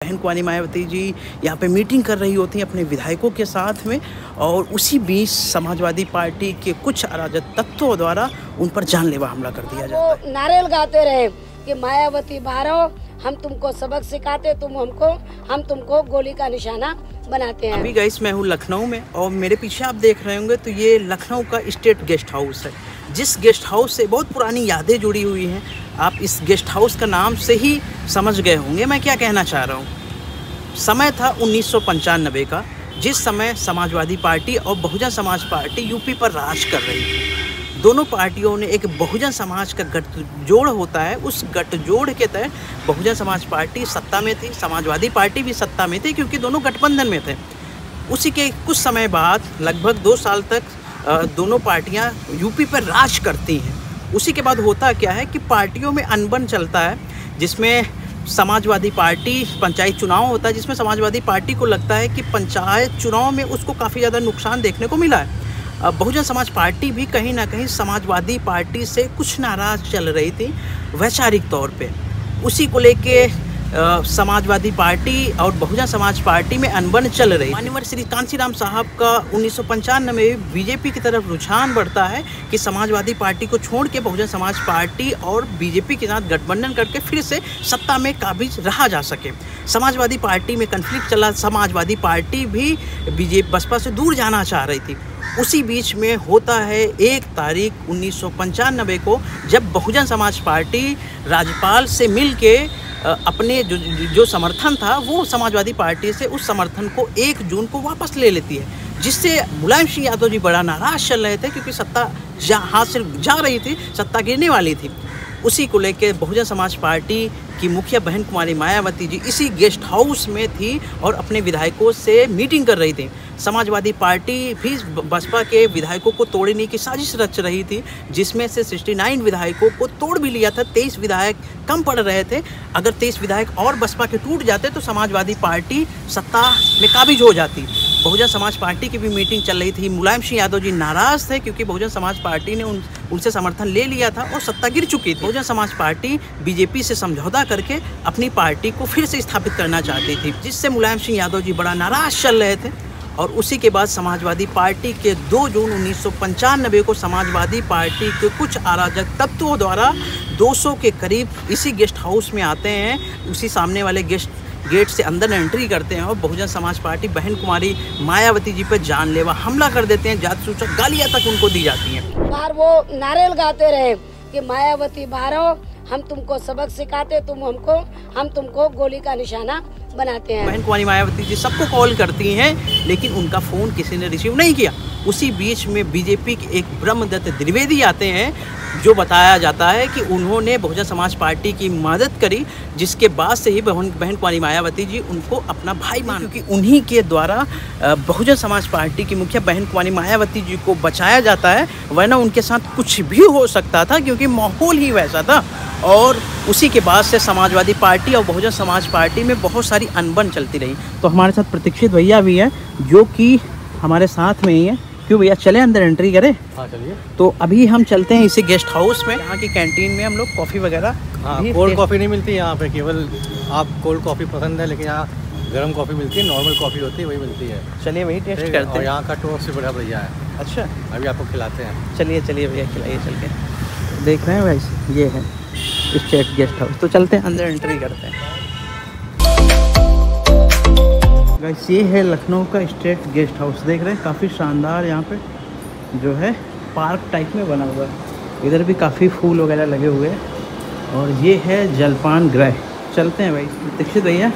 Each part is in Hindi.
बहन कुंवारी मायावती जी यहाँ पे मीटिंग कर रही होती हैं अपने विधायकों के साथ में, और उसी बीच समाजवादी पार्टी के कुछ अराजक तत्वों द्वारा उन पर जानलेवा हमला कर दिया जाता है। नारे लगाते रहे कि मायावती बाहर आओ, हम तुमको सबक सिखाते, हम तुमको गोली का निशाना बनाते हैं। अभी गाइस मैं हूँ लखनऊ में, और मेरे पीछे आप देख रहे होंगे तो ये लखनऊ का स्टेट गेस्ट हाउस है, जिस गेस्ट हाउस से बहुत पुरानी यादें जुड़ी हुई हैं। आप इस गेस्ट हाउस का नाम से ही समझ गए होंगे मैं क्या कहना चाह रहा हूँ। समय था 1995 का, जिस समय समाजवादी पार्टी और बहुजन समाज पार्टी यूपी पर राज कर रही थी। दोनों पार्टियों ने एक बहुजन समाज का गठजोड़ होता है, उस गठजोड़ के तहत बहुजन समाज पार्टी सत्ता में थी, समाजवादी पार्टी भी सत्ता में थी, क्योंकि दोनों गठबंधन में थे। उसी के कुछ समय बाद लगभग 2 साल तक दोनों पार्टियां यूपी पर राज करती हैं। उसी के बाद होता क्या है कि पार्टियों में अनबन चलता है, जिसमें समाजवादी पार्टी पंचायत चुनाव होता है, जिसमें समाजवादी पार्टी को लगता है कि पंचायत चुनाव में उसको काफ़ी ज़्यादा नुकसान देखने को मिला है। बहुजन समाज पार्टी भी कहीं ना कहीं समाजवादी पार्टी से कुछ नाराज़ चल रही थी वैचारिक तौर पे। उसी को लेके समाजवादी पार्टी और बहुजन समाज पार्टी में अनबन चल रही। माननीय श्री कांशीराम साहब का 1995 में बीजेपी की तरफ रुझान बढ़ता है कि समाजवादी पार्टी को छोड़ के बहुजन समाज पार्टी और बीजेपी के साथ गठबंधन करके फिर से सत्ता में काबिज रहा जा सके। समाजवादी पार्टी में कन्फ्लिक्ट चला, समाजवादी पार्टी भी बसपा से दूर जाना चाह रही थी। उसी बीच में होता है 1 तारीख 1995 को, जब बहुजन समाज पार्टी राज्यपाल से मिल के अपने जो समर्थन था वो समाजवादी पार्टी से उस समर्थन को 1 जून को वापस ले लेती है, जिससे मुलायम सिंह यादव जी बड़ा नाराज चल रहे थे, क्योंकि सत्ता हाथ से जा रही थी, सत्ता गिरने वाली थी। उसी को लेकर बहुजन समाज पार्टी की मुखिया बहन कुंवारी मायावती जी इसी गेस्ट हाउस में थी और अपने विधायकों से मीटिंग कर रही थी। समाजवादी पार्टी भी बसपा के विधायकों को तोड़ने की साजिश रच रही थी, जिसमें से 69 विधायकों को तोड़ भी लिया था। 23 विधायक कम पड़ रहे थे। अगर 23 विधायक और बसपा के टूट जाते तो समाजवादी पार्टी सत्ता में काबिज हो जाती। बहुजन समाज पार्टी की भी मीटिंग चल रही थी। मुलायम सिंह यादव जी नाराज़ थे, क्योंकि बहुजन समाज पार्टी ने उनसे समर्थन ले लिया था और सत्ता गिर चुकी थी। बहुजन समाज पार्टी बीजेपी से समझौता करके अपनी पार्टी को फिर से स्थापित करना चाहती थी, जिससे मुलायम सिंह यादव जी बड़ा नाराज़ चल रहे थे। और उसी के बाद समाजवादी पार्टी के 2 जून 1995 को समाजवादी पार्टी के कुछ अराजक तत्वों द्वारा 200 के करीब इसी गेस्ट हाउस में आते हैं। उसी सामने वाले गेट से अंदर एंट्री करते हैं और बहुजन समाज पार्टी बहन कुंवारी मायावती जी पर जानलेवा हमला कर देते हैं। जात सूचक गालियाँ तक उनको दी जाती हैं। बाहर वो नारे लगाते रहे कि मायावती बाहर आओ, हम तुमको सबक सिखाते, हम तुमको गोली का निशाना बनाते हैं। बहन कुंवारी मायावती जी सबको कॉल करती हैं, लेकिन उनका फ़ोन किसी ने रिसीव नहीं किया। उसी बीच में बीजेपी के एक ब्रह्मदत्त द्विवेदी आते हैं, जो बताया जाता है कि उन्होंने बहुजन समाज पार्टी की मदद करी, जिसके बाद से ही बहन कुंवारी मायावती जी उनको अपना भाई मान, क्योंकि उन्हीं के द्वारा बहुजन समाज पार्टी की मुखिया बहन कुंवारी मायावती जी को बचाया जाता है, वरना उनके साथ कुछ भी हो सकता था, क्योंकि माहौल ही वैसा था। और उसी के बाद से समाजवादी पार्टी और बहुजन समाज पार्टी में बहुत सारी अनबन चलती रही। तो हमारे साथ प्रतीक्षित भैया भी हैं, जो कि हमारे साथ में ही हैं। क्यों भैया, चले अंदर एंट्री करें? हाँ चलिए। तो अभी हम चलते हैं इसी गेस्ट हाउस में। यहाँ की कैंटीन में हम लोग कॉफ़ी वगैरह, कोल्ड कॉफ़ी नहीं मिलती यहाँ पे, केवल आप कोल्ड कॉफ़ी पसंद है, लेकिन यहाँ गर्म कॉफ़ी मिलती है, नॉर्मल कॉफ़ी होती है वही मिलती है। चलिए वही टेस्ट करते हैं। और यहाँ का टोस्ट से बड़ा बढ़िया है। अच्छा, अभी आपको खिलाते हैं। चलिए भैया खिलाइए। चल के देख रहे हैं भाई, ये है स्टेट गेस्ट हाउस। तो चलते हैं अंदर एंट्री करते हैं। गाइस ये है लखनऊ का स्टेट गेस्ट हाउस, देख रहे हैं काफ़ी शानदार। यहाँ पे जो है पार्क टाइप में बना हुआ है, इधर भी काफ़ी फूल वगैरह लगे हुए हैं। और ये है जलपान गृह। चलते हैं भाई। दीक्षित भैया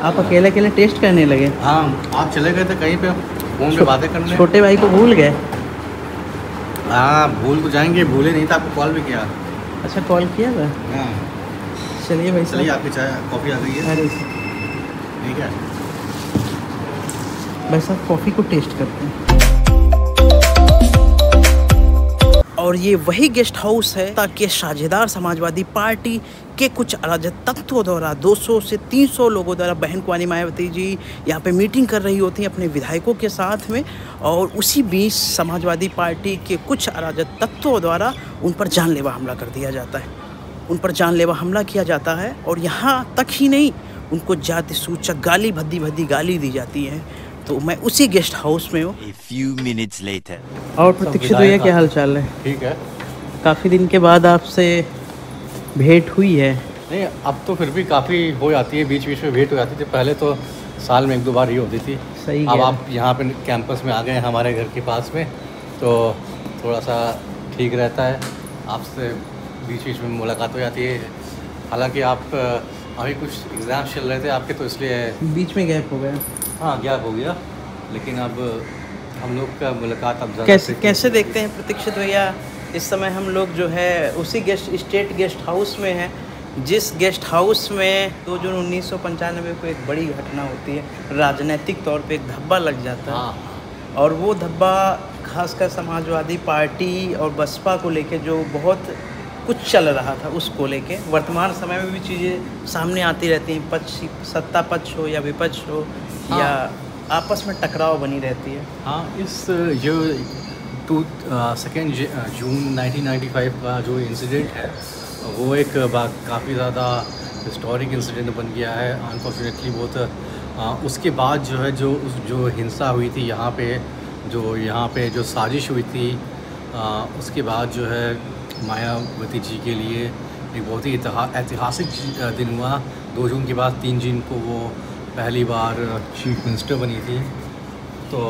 आप अकेले टेस्ट करने लगे? हाँ, आप चले गए थे कहीं पे फोन पे बातें करने। छोटे भाई को भूल गए? हाँ भूल तो जाएंगे, भूले नहीं था, आपको कॉल भी किया। अच्छा, कॉल किया था? हाँ चलिए भाई, चलिए आपकी चाय कॉफ़ी आ गई है। अरे ठीक है भाई साहब, कॉफ़ी को टेस्ट करते हैं। और ये वही गेस्ट हाउस है ताकि साझेदार समाजवादी पार्टी के कुछ अराजक तत्वों द्वारा 200 से 300 लोगों द्वारा बहन कुंवारी मायावती जी यहाँ पे मीटिंग कर रही होती हैं अपने विधायकों के साथ में, और उसी बीच समाजवादी पार्टी के कुछ अराजक तत्वों द्वारा उन पर जानलेवा हमला कर दिया जाता है। उन पर जानलेवा हमला किया जाता है। और यहाँ तक ही नहीं, उनको जाति सूचक गाली भद्दी गाली दी जाती है। तो मैं उसी गेस्ट हाउस में हूँ। और प्रतीक्षित भैया क्या हाल चाल है? ठीक है। काफ़ी दिन के बाद आपसे भेंट हुई है। नहीं, अब तो फिर भी काफ़ी हो जाती है, बीच बीच में भेंट हो जाती थी। पहले तो साल में 1-2 बार ही होती थी। सही। अब आप यहाँ पे कैंपस में आ गए हैं हमारे घर के पास में, तो थोड़ा सा ठीक रहता है, आपसे बीच बीच में मुलाकात हो जाती है। हालांकि आप अभी कुछ एग्ज़ाम चल रहे थे आपके, तो इसलिए बीच में गैप हो गया। हाँ, गैप हो गया, लेकिन अब हम लोग का मुलाकात अब कैसे देखते हैं प्रतीक्षित भैया? इस समय हम लोग जो है उसी स्टेट गेस्ट हाउस में हैं, जिस गेस्ट हाउस में 2 जून 1995 को एक बड़ी घटना होती है। राजनीतिक तौर पे एक धब्बा लग जाता है। हाँ। और वो धब्बा खासकर समाजवादी पार्टी और बसपा को लेके जो बहुत कुछ चल रहा था, उसको लेके वर्तमान समय में भी चीज़ें सामने आती रहती हैं। सत्ता पक्ष हो या विपक्ष हो, हाँ। या आपस में टकराव बनी रहती है। हाँ, इस जो 2 जून 1995 का जो इंसिडेंट है, वो एक काफ़ी ज़्यादा हिस्टोरिक इंसिडेंट बन गया है अनफॉर्चुनेटली बहुत। उसके बाद जो है जो हिंसा हुई थी यहाँ पे जो साजिश हुई थी, उसके बाद जो है मायावती जी के लिए एक बहुत ही ऐतिहासिक दिन हुआ। 2 जून के बाद 3 जून को वो पहली बार चीफ मिनिस्टर बनी थी, तो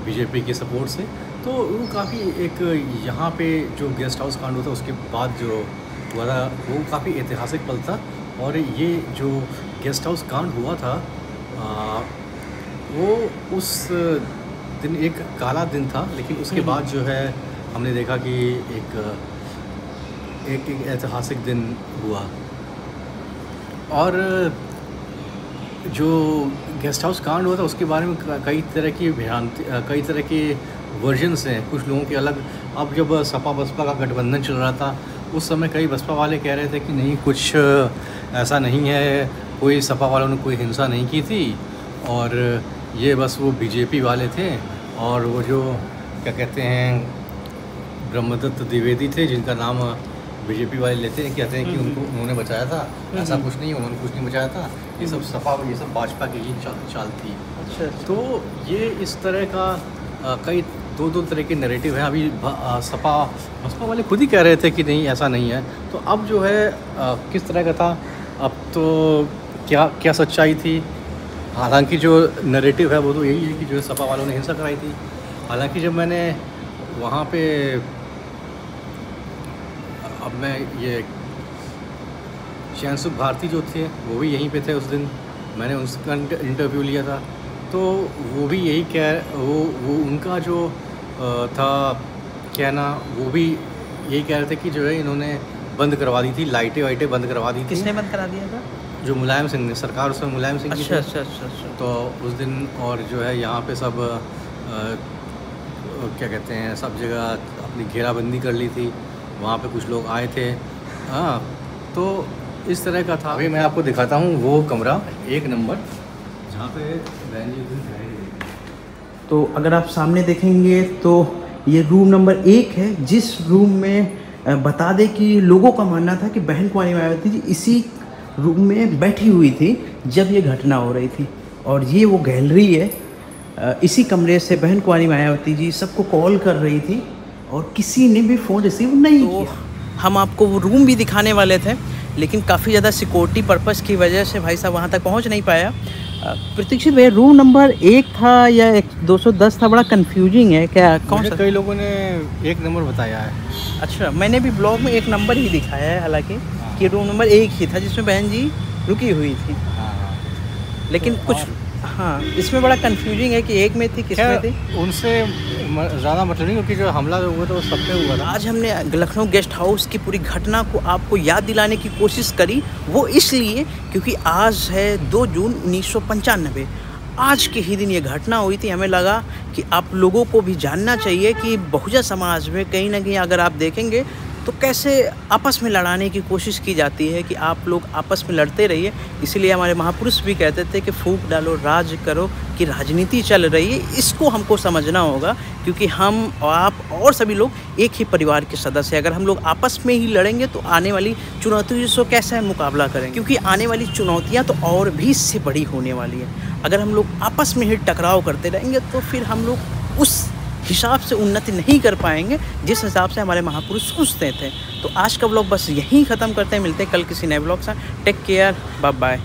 बीजेपी के सपोर्ट से। तो वो काफ़ी एक यहाँ पे जो गेस्ट हाउस कांड हुआ था, उसके बाद जो हुआ था, वो काफ़ी ऐतिहासिक पल था। और ये जो गेस्ट हाउस कांड हुआ था, वो उस दिन एक काला दिन था, लेकिन उसके बाद जो है हमने देखा कि एक ऐतिहासिक दिन हुआ। और जो गेस्ट हाउस कांड हुआ था, उसके बारे में कई तरह के वर्जन्स हैं, कुछ लोगों के अलग। अब जब सपा बसपा का गठबंधन चल रहा था, उस समय कई बसपा वाले कह रहे थे कि नहीं, कुछ ऐसा नहीं है, कोई सपा वालों ने कोई हिंसा नहीं की थी, और ये बस वो बीजेपी वाले थे। और वो जो क्या कहते हैं, ब्रह्मदत्त द्विवेदी थे, जिनका नाम बीजेपी वाले लेते हैं, कहते हैं कि उन्होंने बचाया था। ऐसा कुछ नहीं, उन्होंने कुछ नहीं बचाया था, ये सब भाजपा की ही चाल थी। अच्छा। तो ये इस तरह का कई दो तरह के नैरेटिव हैं। अभी बसपा वाले खुद ही कह रहे थे कि नहीं, ऐसा नहीं है। तो अब जो है किस तरह का था, अब तो क्या सच्चाई थी? हालांकि जो नैरेटिव है वो तो यही है कि जो सपा वालों ने हिंसा कराई थी। हालांकि जब मैंने वहाँ पे, अब मैं ये चैन सुख भारती जो थे, वो भी यहीं पे थे उस दिन, मैंने उसका इंटरव्यू लिया था। तो वो भी यही वो उनका जो था कहना, वो भी यही कह रहे थे कि जो है इन्होंने बंद करवा दी थी, लाइटें बंद करवा दी थी। किसने बंद करा दिया था? जो मुलायम सिंह ने, सरकार उसमें मुलायम सिंह की। अच्छा। तो उस दिन, और जो है यहाँ पे सब क्या कहते हैं, सब जगह अपनी घेराबंदी कर ली थी। वहाँ पे कुछ लोग आए थे। हाँ, तो इस तरह का था। अभी मैं आपको दिखाता हूँ वो कमरा 1 नंबर, जहाँ पे बहन जी दिन रहे। तो अगर आप सामने देखेंगे तो ये रूम नंबर 1 है, जिस रूम में बता दें कि लोगों का मानना था कि बहन कुमारी मायावती जी इसी रूम में बैठी हुई थी जब ये घटना हो रही थी। और ये वो गैलरी है, इसी कमरे से बहन कुमारी मायावती जी सबको कॉल कर रही थी और किसी ने भी फ़ोन रिसीव नहीं किया। हम आपको वो रूम भी दिखाने वाले थे, लेकिन काफ़ी ज़्यादा सिक्योरिटी पर्पज़ की वजह से भाई साहब वहाँ तक पहुँच नहीं पाया। प्रतीक्षित भैया, रूम नंबर 1 था या 210 था? बड़ा कंफ्यूजिंग है। क्या कौन सा? कई लोगों ने 1 नंबर बताया है। अच्छा, मैंने भी ब्लॉग में 1 नंबर ही दिखाया है, हालांकि कि रूम नंबर 1 ही था जिसमें बहन जी रुकी हुई थी। लेकिन तो कुछ हाँ, इसमें बड़ा कंफ्यूजिंग है कि 1 में थी, किस में थी। उनसे ज़्यादा मतलब नहीं, क्योंकि जो हमला हुआ था वो सब पे हुआ था। आज हमने लखनऊ गेस्ट हाउस की पूरी घटना को आपको याद दिलाने की कोशिश करी, वो इसलिए क्योंकि आज है 2 जून 1995। आज के ही दिन ये घटना हुई थी। हमें लगा कि आप लोगों को भी जानना चाहिए कि बहुजन समाज में कहीं ना कहीं अगर आप देखेंगे तो कैसे आपस में लड़ाने की कोशिश की जाती है कि आप लोग आपस में लड़ते रहिए। इसीलिए हमारे महापुरुष भी कहते थे कि फूंक डालो राज करो, कि राजनीति चल रही है, इसको हमको समझना होगा, क्योंकि हम और आप और सभी लोग एक ही परिवार के सदस्य हैं। अगर हम लोग आपस में ही लड़ेंगे तो आने वाली चुनौतियों से कैसे मुकाबला करेंगे, क्योंकि आने वाली चुनौतियाँ तो और भी इससे बड़ी होने वाली है। अगर हम लोग आपस में ही टकराव करते रहेंगे तो फिर हम लोग उस हिसाब से उन्नति नहीं कर पाएंगे जिस हिसाब से हमारे महापुरुष सोचते थे। तो आज का व्लॉग बस यहीं ख़त्म करते हैं, मिलते हैं कल किसी नए व्लॉग से। Take care, bye bye.